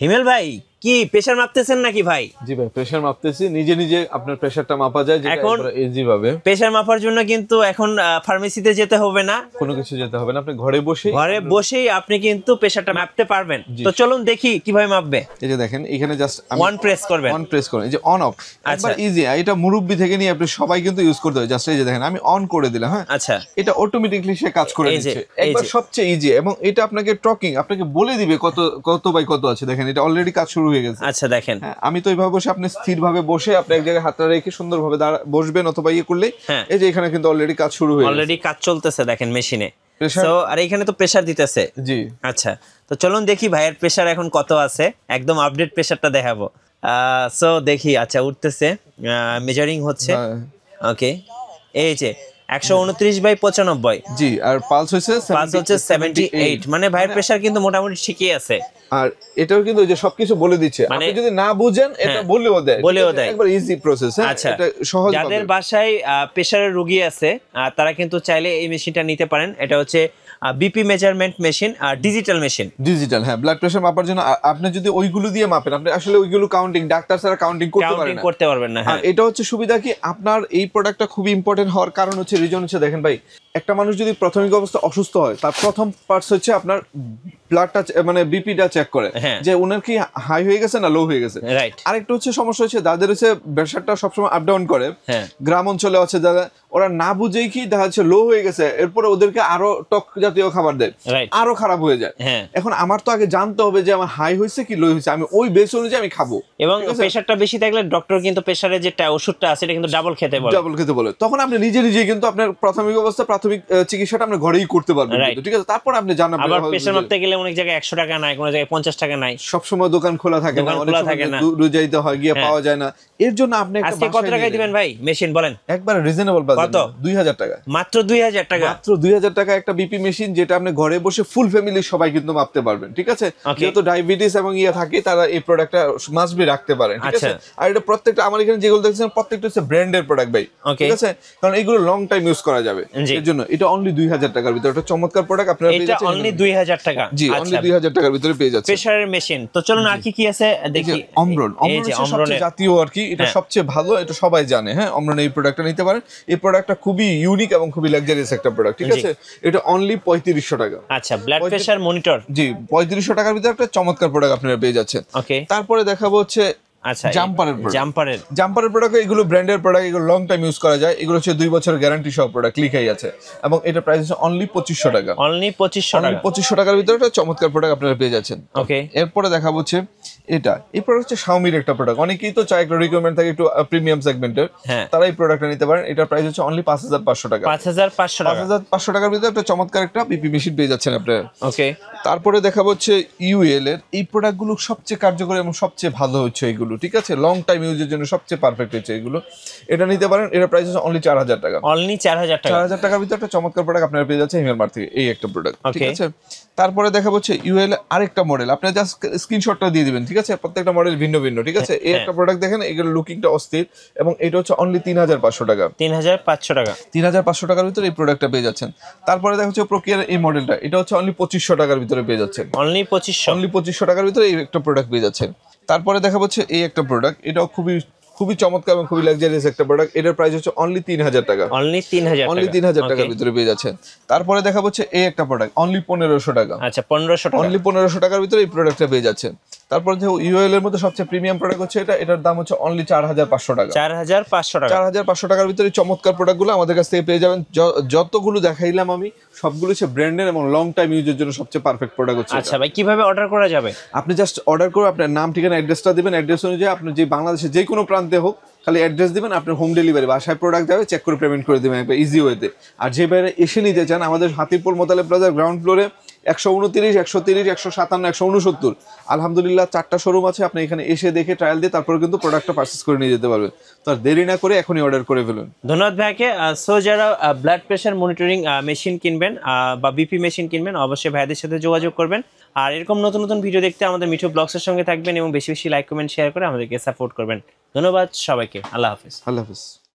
হিমেল ভাই কি প্রেসার মাপতেছেন নাকি ভাই? জি ভাই, প্রেসার মাপতেছি। নিজে নিজে আপনার প্রেসারটা মাপা যায়, যেটা এখন একবারে ইজি ভাবে। প্রেসার মাপার জন্য কিন্তু এখন ফার্মেসিতে যেতে হবে না, কোনো কিছু যেতে হবে না, আপনি ঘরে বসেই আপনি কিন্তু প্রেসারটা মাপতে পারবেন। তো চলুন দেখি কিভাবে মাপবে। এই যে দেখেন, এখানে জাস্ট ওয়ান প্রেস করবেন, অন প্রেস করেন, এই যে অন অফ একবার ইজি। এটা মুরব্বি থেকে নিয়ে আপনি সবাই কিন্তু ইউজ করতে হয়। জাস্ট এই যে দেখেন, আমি অন করে দিলাম। হ্যাঁ, আচ্ছা, এটা অটোমেটিকলি সে কাজ করে দিচ্ছে একবার, সবচেয়ে ইজি। এবং এটা আপনাকে ট্র্যাকিং, আপনাকে বলে দিবে কত কত বাই কত আছে। দেখেন, এটা অলরেডি কাজ শুরু হয়ে গেছে। আচ্ছা দেখেন, আমি তো এইভাবে বসে, আপনি স্থিরভাবে বসে আপনি এক জায়গায় হাতটা রেখে সুন্দরভাবে বসবেন অথবা ইয়ে করলেই এই যে এখানে কিন্তু অলরেডি কাজ শুরু হয়ে গেছে, অলরেডি কাজ চলতেছে দেখেন মেশিনে। সো আর এখানে তো প্রেসার দিতেছে। জি আচ্ছা, তো চলুন দেখি ভাইয়ের প্রেসার এখন কত আছে, একদম আপডেট প্রেসারটা দেখাবো। সো দেখি, আচ্ছা উঠতেছে, মেজারিং হচ্ছে। ওকে, এই যে 129/95। জি, আর পালস হচ্ছে 78, মানে ভাইয়ের প্রেসার কিন্তু মোটামুটি ঠিকই আছে। আর এটাও কিন্তু যে সবকিছু বলে দিচ্ছে, আপনি যদি না বুঝেন এটা বলেও দেয় একবার ইজি প্রসেস। আচ্ছা, এটা সহজ। যাদের বাসায় প্রেসারের রোগী আছে তারা কিন্তু চাইলে এই মেশিনটা নিতে পারেন। এটা হচ্ছে বিপি মেজারমেন্ট মেশিন আর ডিজিটাল মেশিন। ডিজিটাল, হ্যাঁ, ব্লাড প্রেসার মাপার জন্য। আপনি যদি ওইগুলো দিয়ে মাপেন, আপনি আসলে ওইগুলো কাউন্টিং, ডাক্তার ছাড়া কাউন্টিং করতে পারবেন না। হ্যাঁ, এটা হচ্ছে সুবিধা কি, আপনার এই প্রোডাক্টটা খুবই ইম্পর্টেন্ট হওয়ার কারণ হচ্ছে, রিজন হচ্ছে, দেখেন ভাই, একটা মানুষ যদি প্রাথমিক অবস্থা অসুস্থ হয়, তার প্রথম পার্টস হচ্ছে আপনার ব্লাডটা, মানে বিপিটা চেক করে যে ওনার কি হাই হয়ে গেছে না লো হয়ে গেছে। আরেকটা হচ্ছে সমস্যা হচ্ছে, যাদের হচ্ছে প্রেসারটা সবসময় আপ ডাউন করে, গ্রাম অঞ্চলে আছে যারা, ওরা না বুঝেই কি দেখা যাচ্ছে লো হয়ে গেছে, এরপরে ওদেরকে আরো টক জাতীয় খাবার দেয়, আরো খারাপ হয়ে যায়। এখন আমার তো আগে জানতে হবে যে আমার হাই হয়েছে কি লো হয়েছে, আমি ওই বেস অনুযায়ী আমি খাবো। এবং প্রেসারটা বেশি থাকলে ডক্টর কিন্তু প্রেসারের যে ওষুধটা আছে এটা কিন্তু ডাবল খেতে বলে। তখন আপনি নিজে নিজে কিন্তু আপনার প্রাথমিক অবস্থা, প্রাথমিক চিকিৎসাটা আপনি ঘরেই করতে পারবেন, ঠিক আছে? তারপর আপনি জানাবেন। আবার প্রেসার মাপতে গেলে অনেক জায়গায় 100 টাকা নাই, কোন জায়গায় 50 টাকা নাই, সবসময় দোকান খোলা থাকে না, অনেক সময় দূরে যাইতে হয়, গিয়ে পাওয়া যায় না। এর জন্য আপনি আজকে কত টাকা দিবেন ভাই মেশিন বলেন? একবার রিজনেবল বাজেট, কত? 2000 টাকা, মাত্র 2000 টাকা। মাত্র 2000 টাকা একটা বিপি মেশিন, যেটা আপনি ঘরে বসে ফুল ফ্যামিলি সবাই কিন্তু মাপতে পারবেন, ঠিক আছে? যেহেতু ডায়াবেটিস এবং ইয়া থাকে, তারা এই প্রোডাক্টটা মাস্ট বি রাখতে পারেন, ঠিক আছে? আর এটা প্রত্যেকটা, আমার এখানে যেগুলো দেখছেন প্রত্যেকটা হচ্ছে ব্র্যান্ডের প্রোডাক্ট ভাই, ঠিক আছে? কারণ এগুলো লং টাইম ইউজ করা যাবে। এর জন্য এটা অনলি 2000 টাকার ভিতরে একটা চমৎকার প্রোডাক্ট আপনারা পেয়ে যাচ্ছেন। এটা অনলি 2000 টাকা। জি, অনলি 2000 টাকার ভিতরে পেয়ে যাচ্ছেন প্রেসারের মেশিন। তো চলুন আর কি আছে দেখি। অমরন, সবচেয়ে জাতীয় আর কি, এটা সবচেয়ে ভালো, এটা সবাই জানে। হ্যাঁ, অমরন এই প্রোডাক্টটা নিতে পারেন। এই প্রোডাক্টটা খুবই ইউনিক এবং খুবই লাক্সারিয়াস একটা প্রোডাক্ট, ঠিক আছে? এটা অনলি 3500 টাকা। আচ্ছা, ব্লাড প্রেসার মনিটর। জি, 3500 টাকার ভিতরে একটা চমৎকার প্রোডাক্ট আপনারা পেয়ে যাচ্ছেন। ওকে, তারপরে দেখাবো হচ্ছে আচ্ছা জাম্পারের প্রোডাক্ট। এগুলো ব্র্যান্ডের প্রোডাক্ট, এগুলো লং টাইম ইউজ করা যায়। এগুলো হচ্ছে 2 বছরের গ্যারান্টি সহ প্রোডাক্ট লিখাই আছে, এবং এটা প্রাইস হচ্ছে অনলি 2500 টাকা। অনলি 2500 টাকার ভিতরে একটা চমৎকার প্রোডাক্ট আপনারা পেয়ে যাচ্ছেন। ওকে, এরপরে দেখাবো হচ্ছে এই প্রোডাক্ট হচ্ছে শাওমির একটা প্রোডাক্ট। অনেকেই তো চায় একটা রিকোয়ারমেন্ট থাকে একটু প্রিমিয়াম সেগমেন্টের, তারা এই প্রোডাক্টটা নিতে পারেন। এটার প্রাইস হচ্ছে অনলি 5500 টাকা। 5500 টাকার ভিতরে একটা চমৎকার একটা বিপি মেশিন পেয়ে যাচ্ছেন আপনারা। ওকে, তারপরে দেখাবো হচ্ছে ইউএল এর এই প্রোডাক্টগুলো সবচেয়ে কার্যকরী এবং সবচেয়ে ভালো হচ্ছে এগুলো, ঠিক আছে? লং টাইম ইউজের জন্য সবচেয়ে পারফেক্ট হচ্ছে এগুলো। এটা নিতে পারেন। এটার প্রাইস হচ্ছে অনলি 4000 টাকা। অনলি 4000 টাকা। 4000 টাকার ভিতরে একটা চমৎকার প্রোডাক্ট আপনারা পেয়ে যাচ্ছেন হিমেল মার্ট থেকে, এই একটা প্রোডাক্ট, ঠিক আছে? তারপরে দেখাবো হচ্ছে ইউএল আরেকটা মডেল, আপনি জাস্ট স্ক্রিনশটটা দিয়ে দিবেন, ঠিক আছে? প্রত্যেকটা মডেল ভিন্ন ভিন্ন, ঠিক আছে? এই একটা প্রোডাক্ট দেখেন, এগুলো লুকিংটা অস্থির, এবং এটা হচ্ছে অনলি 3500 টাকা। 3500 টাকা। 3500 টাকার ভিতরে এই প্রোডাক্টটা পেয়ে যাচ্ছেন। তারপরে দেখা হচ্ছে প্রক্রিয়ার এই মডেলটা, এটা হচ্ছে অনলি 2500 টাকার ভিতরে পেয়ে যাচ্ছেন। অনলি 2500 টাকার ভিতরে এই একটা প্রোডাক্ট পেয়ে যাচ্ছেন। তারপরে দেখা হচ্ছে এই একটা প্রোডাক্ট, এটাও খুবই চমৎকার এবং খুবই লাক্সারিয়াস একটা প্রোডাক্ট। এটার প্রাইস হচ্ছে অনলি 3000 টাকা। অনলি 3000 টাকার ভিতরে পেয়ে যাচ্ছেন। তারপরে দেখা হচ্ছে এই একটা প্রোডাক্ট অনলি 1500 টাকা। আচ্ছা, 1500 টাকা। অনলি 1500 টাকার ভিতরে এই প্রোডাক্টটা পেয়ে যাচ্ছেন। তারপরে যে ইউএল এর মধ্যে সবচেয়ে প্রিমিয়াম প্রোডাক্ট হচ্ছে এটার দাম হচ্ছে অনলি 4500 টাকা। 4500 টাকা। 4500 টাকার ভিতরে চমৎকার প্রোডাক্টগুলো আমাদের কাছ থেকে পেয়ে যাবেন। যতগুলো দেখাইলাম আমি, সবগুলো হচ্ছে ব্র্যান্ডের এবং লং টাইম ইউজের জন্য সবচেয়ে পারফেক্ট প্রোডাক্ট হচ্ছে। আচ্ছা ভাই, কিভাবে অর্ডার করা যাবে? আপনি জাস্ট অর্ডার করে আপনার নাম, ঠিকানা, অ্যাড্রেসটা দিবেন। অ্যাড্রেস অনুযায়ী আপনি যে বাংলাদেশের যে কোনো প্রান্তে হোক, খালি অ্যাড্রেস দিবেন, আপনার হোম ডেলিভারি বাসায় প্রোডাক্ট যাবে, চেক করে পেমেন্ট করে দেবেন একটা ইজি ওয়েতে। আর যে বাইরে এসে নিতে চান, আমাদের হাতিরপুল মোতালেব প্লাজার গ্রাউন্ড ফ্লোরে 129, 130, 157, 169 আলহামদুলিল্লাহ 4টা শোরুম আছে। আপনি এখানে এসে দেখে ট্রায়াল দিয়ে তারপরে কিন্তু প্রোডাক্টটা পারচেজ করে নিয়ে যেতে পারবেন। তো আর দেরি না করে এখনই অর্ডার করে ফেলুন। ধন্যবাদ ভাইকে। সো যারা ব্লাড প্রেসার মনিটরিং মেশিন কিনবেন বা বিপি মেশিন কিনবেন, অবশ্যই ভাইদের সাথে যোগাযোগ করবেন। আর এরকম নতুন নতুন ভিডিও দেখতে আমাদের মিঠু ব্লগসের সঙ্গে থাকবেন এবং বেশি বেশি লাইক, কমেন্ট, শেয়ার করে আমাদেরকে সাপোর্ট করবেন। ধন্যবাদ সবাইকে। আল্লাহ হাফেজ। আল্লাহ হাফেজ।